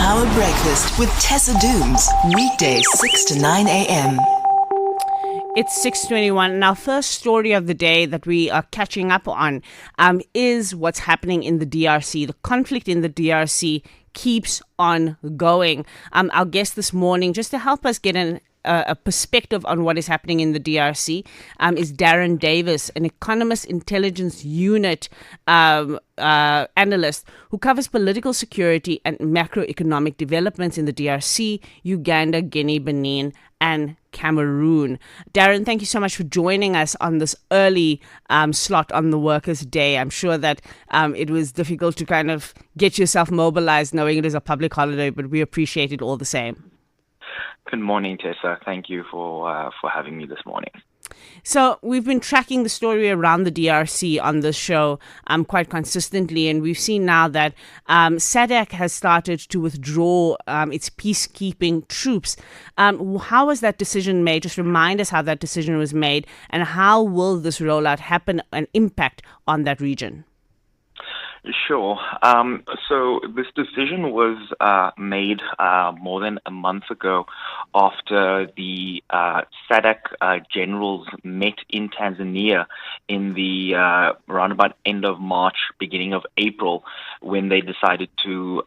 Power Breakfast with Tessa Dooms. Weekdays 6 to 9 a.m. It's 6:21, and our first story of the day that we are catching up on is what's happening in the DRC. The conflict in the DRC keeps on going. Our guest this morning, just to help us get a perspective on what is happening in the DRC, is Darren Davids, an Economist Intelligence Unit analyst who covers political security and macroeconomic developments in the DRC, Uganda, Guinea, Benin, and Cameroon. Darren, thank you so much for joining us on this early slot on the Workers' Day. I'm sure that it was difficult to kind of get yourself mobilized knowing it is a public holiday, but we appreciate it all the same. Good morning, Tessa. Thank you for having me this morning. So we've been tracking the story around the DRC on this show quite consistently, and we've seen now that SADC has started to withdraw its peacekeeping troops. How was that decision made? Just remind us how that decision was made, and how will this rollout happen and impact on that region? Sure. So this decision was made more than a month ago after the SADC generals met in Tanzania in the around about end of March, beginning of April, when they decided to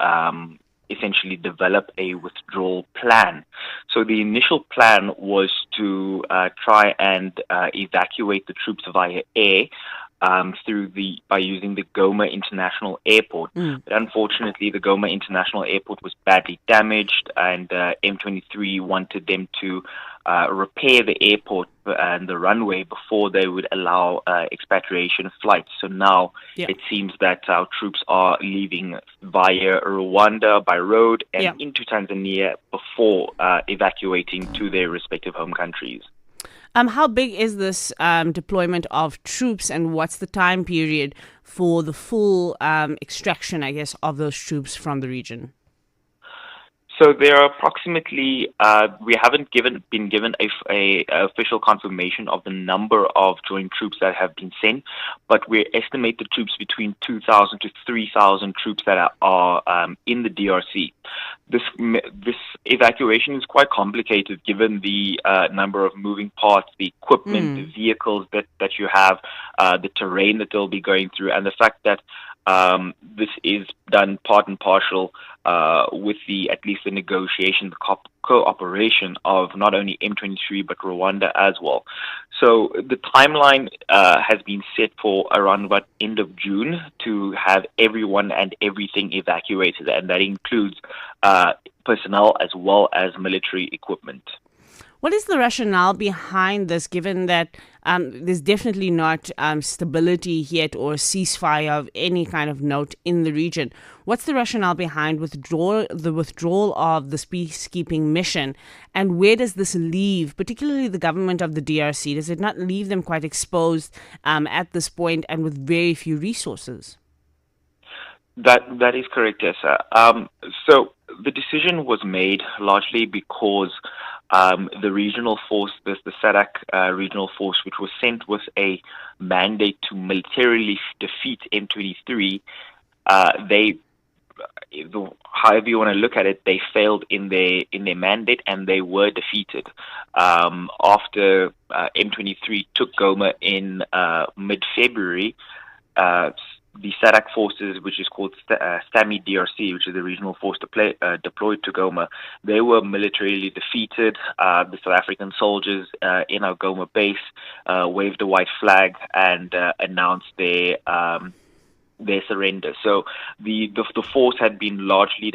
essentially develop a withdrawal plan. So the initial plan was to try and evacuate the troops via air by using the Goma International Airport. But unfortunately, the Goma International Airport was badly damaged, and M23 wanted them to repair the airport and the runway before they would allow expatriation flights. So now it seems that our troops are leaving via Rwanda by road and into Tanzania before evacuating to their respective home countries. How big is this deployment of troops, and what's the time period for the full extraction, I guess, of those troops from the region? So there are approximately, we haven't been given a official confirmation of the number of joint troops that have been sent, but we estimate the troops between 2,000 to 3,000 troops that are in the DRC. This evacuation is quite complicated given the number of moving parts, the equipment, the vehicles that you have, the terrain that they'll be going through, and the fact that this is done part and parcel with at least the negotiation, the cooperation of not only M23 but Rwanda as well. So the timeline has been set for around about end of June to have everyone and everything evacuated, and that includes personnel as well as military equipment. What is the rationale behind this, given that there's definitely not stability yet or ceasefire of any kind of note in the region? What's the rationale behind the withdrawal of this peacekeeping mission, and where does this leave, particularly the government of the DRC? Does it not leave them quite exposed at this point and with very few resources? That is correct, Tessa. So the decision was made largely because the regional force, the SADC regional force, which was sent with a mandate to militarily defeat M23, however you want to look at it, they failed in their mandate and they were defeated. After M23 took Goma in mid-February, the SADC forces, which is called STAMI DRC, which is the regional force deployed to Goma, they were militarily defeated. The South African soldiers in our Goma base waved a white flag and announced their surrender. So the force had been largely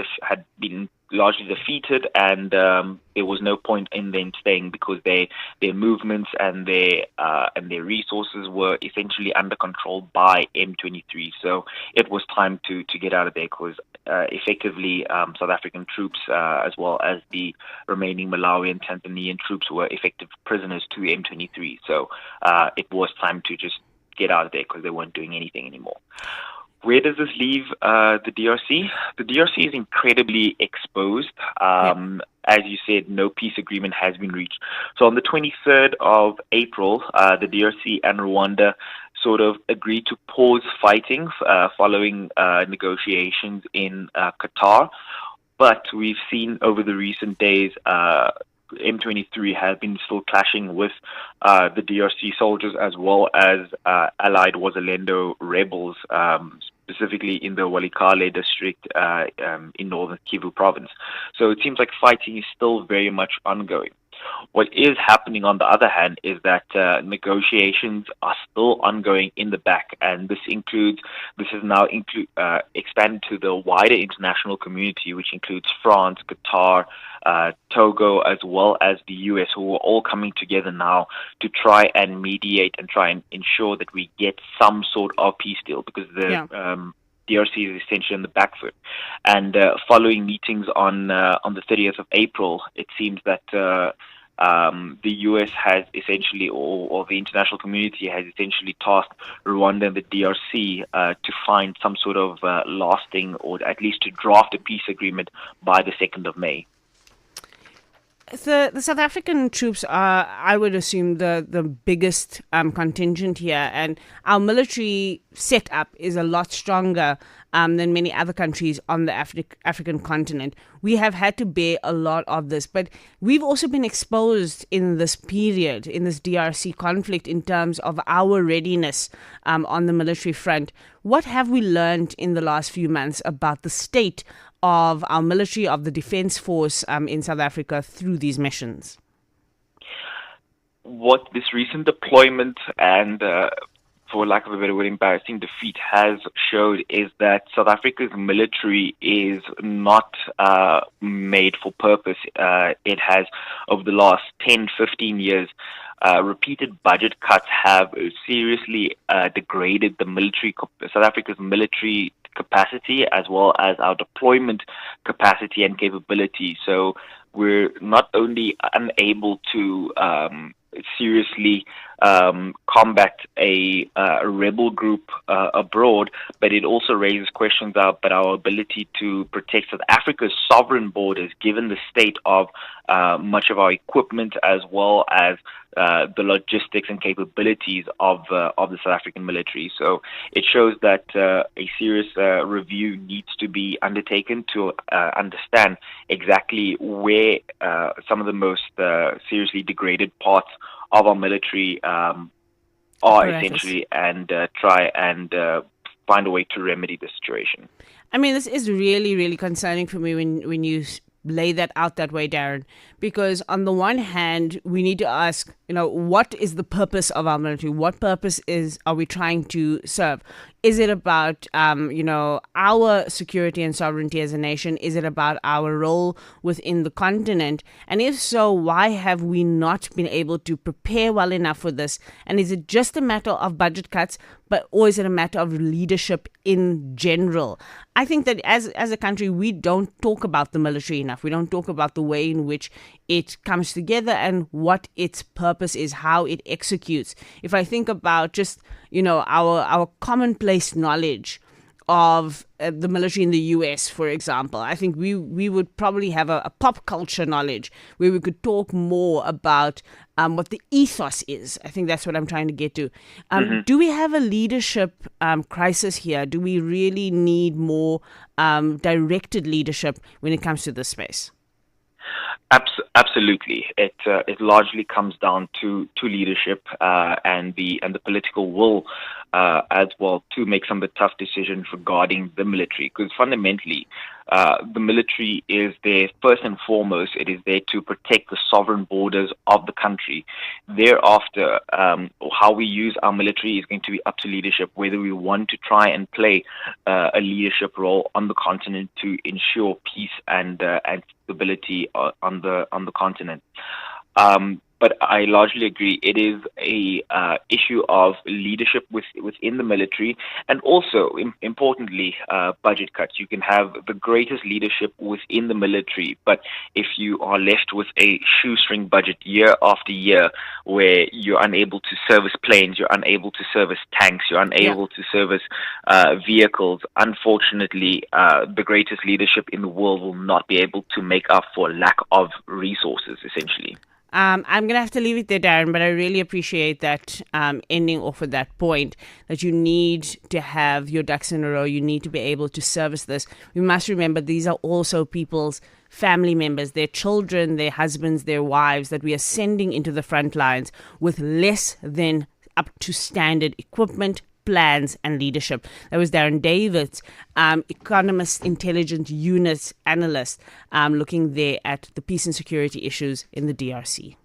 defeated, and there was no point in them staying because their movements and their resources were essentially under control by M23. So it was time to get out of there because effectively South African troops as well as the remaining Malawi and Tanzanian troops were effective prisoners to M23. So it was time to just get out of there because they weren't doing anything anymore. Where does this leave the DRC? The DRC is incredibly exposed. As you said, no peace agreement has been reached. So on the 23rd of April, the DRC and Rwanda sort of agreed to pause fighting following negotiations in Qatar. but we've seen over the recent days M23 has been still clashing with the DRC soldiers as well as allied Wazalendo rebels, specifically in the Walikale district in northern Kivu province. So it seems like fighting is still very much ongoing. What is happening, on the other hand, is that negotiations are still ongoing in the back, and this has now expanded to the wider international community, which includes France, Qatar, Togo, as well as the US, who are all coming together now to try and mediate and try and ensure that we get some sort of peace deal, because the DRC is essentially on the back foot. And following meetings on the 30th of April, it seems that the US has essentially, or the international community has essentially tasked Rwanda and the DRC to find some sort of lasting, or at least to draft a peace agreement by the 2nd of May. The South African troops are, I would assume, the biggest contingent here, and our military setup is a lot stronger than many other countries on the African continent. We have had to bear a lot of this, but we've also been exposed in this period, in this DRC conflict, in terms of our readiness on the military front. What have we learned in the last few months about the state of our military, of the defense force in South Africa through these missions? What this recent deployment and, for lack of a better word, embarrassing defeat has showed is that South Africa's military is not made for purpose. It has, over the last 10, 15 years, repeated budget cuts have seriously degraded South Africa's military capacity, as well as our deployment capacity and capability. So we're not only unable to seriously combat a rebel group abroad, but it also raises questions about our ability to protect South Africa's sovereign borders, given the state of much of our equipment, as well as the logistics and capabilities of the South African military. So it shows that a serious review needs to be undertaken to understand exactly where some of the most seriously degraded parts of our military are essentially, and try and find a way to remedy the situation. I mean, this is really, really concerning for me when you lay that out that way, Darren, because on the one hand, we need to ask, what is the purpose of our military? What purpose are we trying to serve? Is it about, our security and sovereignty as a nation? Is it about our role within the continent? And if so, why have we not been able to prepare well enough for this? And is it just a matter of budget cuts, or is it a matter of leadership in general? I think that as a country, we don't talk about the military enough. We don't talk about the way in which it comes together and what its purpose is, how it executes. If I think about just, our commonplace knowledge of the military in the US, for example, I think we would probably have a pop culture knowledge where we could talk more about what the ethos is. I think that's what I'm trying to get to. Do we have a leadership crisis here? Do we really need more directed leadership when it comes to this space? Absolutely. It largely comes down to leadership and the political will as well to make some of the tough decisions regarding the military. Because fundamentally, the military is there first and foremost. It is there to protect the sovereign borders of the country. Thereafter, how we use our military is going to be up to leadership, whether we want to try and play a leadership role on the continent to ensure peace and stability on the continent. But I largely agree. It is a issue of leadership within the military, and also, importantly, budget cuts. You can have the greatest leadership within the military, but if you are left with a shoestring budget year after year, where you're unable to service planes, you're unable to service tanks, you're unable to service vehicles, unfortunately, the greatest leadership in the world will not be able to make up for lack of resources, essentially. I'm going to have to leave it there, Darren, but I really appreciate that ending off at that point, that you need to have your ducks in a row. You need to be able to service this. We must remember these are also people's family members, their children, their husbands, their wives that we are sending into the front lines with less than up to standard equipment, plans and leadership. That was Darren Davids, Economist Intelligence Unit analyst, looking there at the peace and security issues in the DRC.